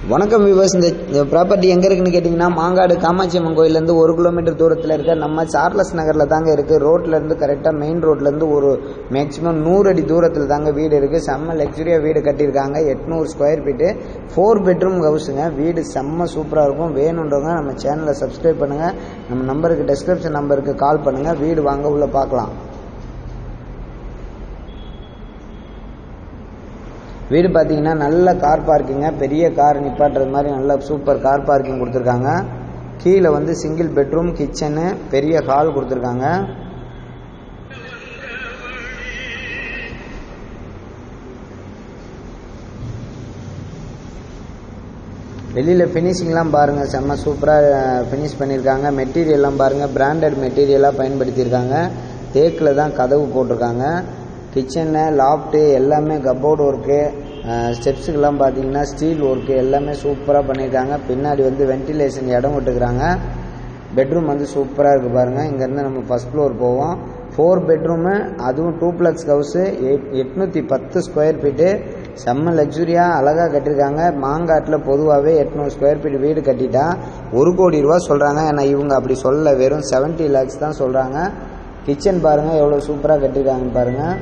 வணக்கம் வியூவர்ஸ். இந்த ப்ராப்பர்ட்டி எங்கே இருக்குன்னு கேட்டிங்கன்னா, மாங்காடு காமாட்சி அம்மன் கோயிலேருந்து 1 கிலோமீட்டர் தூரத்தில் இருக்க நம்ம சார்லஸ் நகரில் தாங்க இருக்குது. ரோட்லேருந்து கரெக்டாக மெயின் ரோட்லேருந்து ஒரு மேக்ஸிமம் 100 அடி தூரத்தில் தாங்க வீடு இருக்குது. செம்ம லக்ஸுரியாக வீடு கட்டியிருக்காங்க. 800 ஸ்கொயர் ஃபீட்டு, 4 பெட்ரூம் ஹவுஸுங்க. வீடு செம்ம சூப்பராக இருக்கும். வேணுன்றவங்க நம்ம சேனலை சப்ஸ்கிரைப் பண்ணுங்கள். நம்ம நம்பருக்கு டிஸ்கிரிப்ஷன் நம்பருக்கு கால் பண்ணுங்கள். வீடு வாங்க உள்ள பார்க்கலாம். வீடு பார்த்தீங்கன்னா நல்ல கார் பார்க்கிங்க. பெரிய கார் நிப்பாட்டுறது மாதிரி நல்ல சூப்பர் கார் பார்க்கிங் கொடுத்துருக்காங்க. கீழே வந்து சிங்கிள் பெட்ரூம், கிச்சனு, பெரிய ஹால் கொடுத்துருக்காங்க. வெளியில் ஃபினிஷிங்லாம் பாருங்கள், செம்ம சூப்பராக ஃபினிஷ் பண்ணியிருக்காங்க. மெட்டீரியல்லாம் பாருங்கள், பிராண்டட் மெட்டீரியலாக பயன்படுத்தியிருக்காங்க. தேக்கில் தான் கதவு போட்டிருக்காங்க. கிச்சனு, லாஃப்ட்டு எல்லாமே கப்போர்டு ஒர்க்கு, ஸ்டெப்ஸுக்கெல்லாம் பார்த்தீங்கன்னா ஸ்டீல் ஒர்க்கு எல்லாமே சூப்பராக பண்ணியிருக்காங்க. பின்னாடி வந்து வென்டிலேஷன் இடம் விட்டுக்கிறாங்க. பெட்ரூம் வந்து சூப்பராக இருக்குது பாருங்கள். இங்கேருந்து நம்ம ஃபஸ்ட் ஃப்ளோர் போவோம். 4 பெட்ரூமு, அதுவும் டூப்ளெக்ஸ் ஹவுஸு, 810 ஸ்கொயர் ஃபீட்டு. செம்ம லக்ஸுரியாக அழகாக கட்டியிருக்காங்க. மாங்காட்டில் பொதுவாகவே 800 ஸ்கொயர் ஃபீட் வீடு கட்டிட்டா 1 கோடி ரூபா சொல்கிறாங்க. ஏன்னா இவங்க அப்படி சொல்ல, வெறும் 70 lakhs தான் சொல்கிறாங்க. கிச்சன் பாருங்கள் எவ்வளோ சூப்பராக கட்டியிருக்காங்கன்னு பாருங்கள்.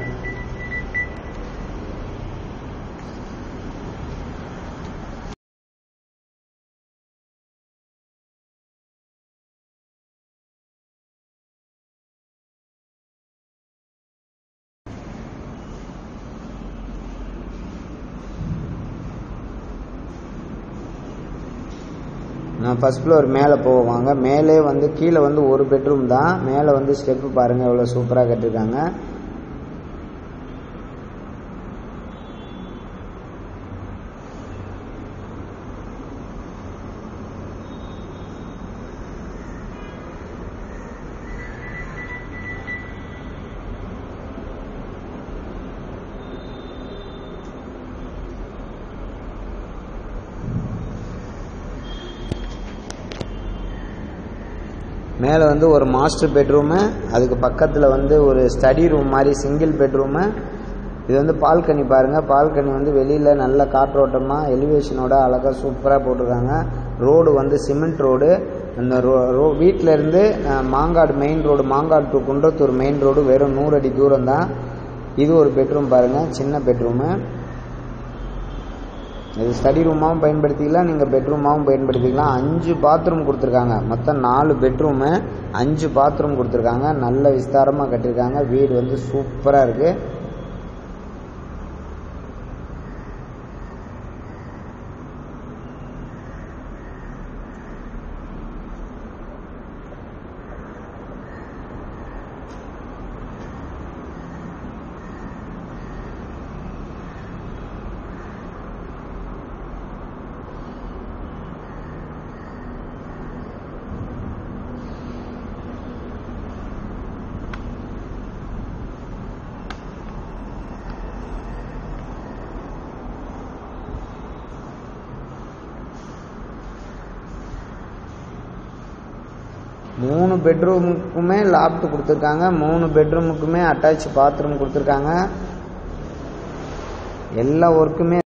நான் ஃபஸ்ட் ஃப்ளோர் மேலே போவாங்க. மேலே வந்து கீழே வந்து 1 பெட்ரூம் தான். மேலே வந்து ஸ்டெப்பு பாருங்கள் எவ்வளோ சூப்பராக கட்டியிருக்காங்க. மேலே வந்து ஒரு மாஸ்டர் பெட்ரூமு, அதுக்கு பக்கத்தில் வந்து ஒரு ஸ்டடி ரூம் மாதிரி சிங்கிள் பெட்ரூமு. இது வந்து பால்கனி பாருங்கள். பால்கனி வந்து வெளியில் நல்ல காற்றோட்டமாக எலிவேஷனோட அழகாக சூப்பராக போட்டிருக்காங்க. ரோடு வந்து சிமெண்ட் ரோடு. அந்த வீட்டிலேருந்து Mangadu main road, Mangadu to Kundrathur main road வெறும் 100 அடி தூரம் தான். இது ஒரு பெட்ரூம் பாருங்கள், சின்ன பெட்ரூமு. இது ஸ்டடி ரூமாகவும் பயன்படுத்திக்கலாம், நீங்கள் பெட்ரூமாகவும் பயன்படுத்திக்கலாம். 5 பாத்ரூம் கொடுத்துருக்காங்க. மொத்தம் 4 பெட்ரூமு, 5 பாத்ரூம் கொடுத்துருக்காங்க. நல்ல விஸ்தாரமாக கட்டியிருக்காங்க. வீடு வந்து சூப்பராக இருக்குது. மூணு பெட்ரூமுக்குமே லாப்ட் கொடுத்துருக்காங்க. 3 பெட்ரூமுக்குமே அட்டாச் பாத்ரூம் கொடுத்துருக்காங்க. எல்லா ஒர்க்குமே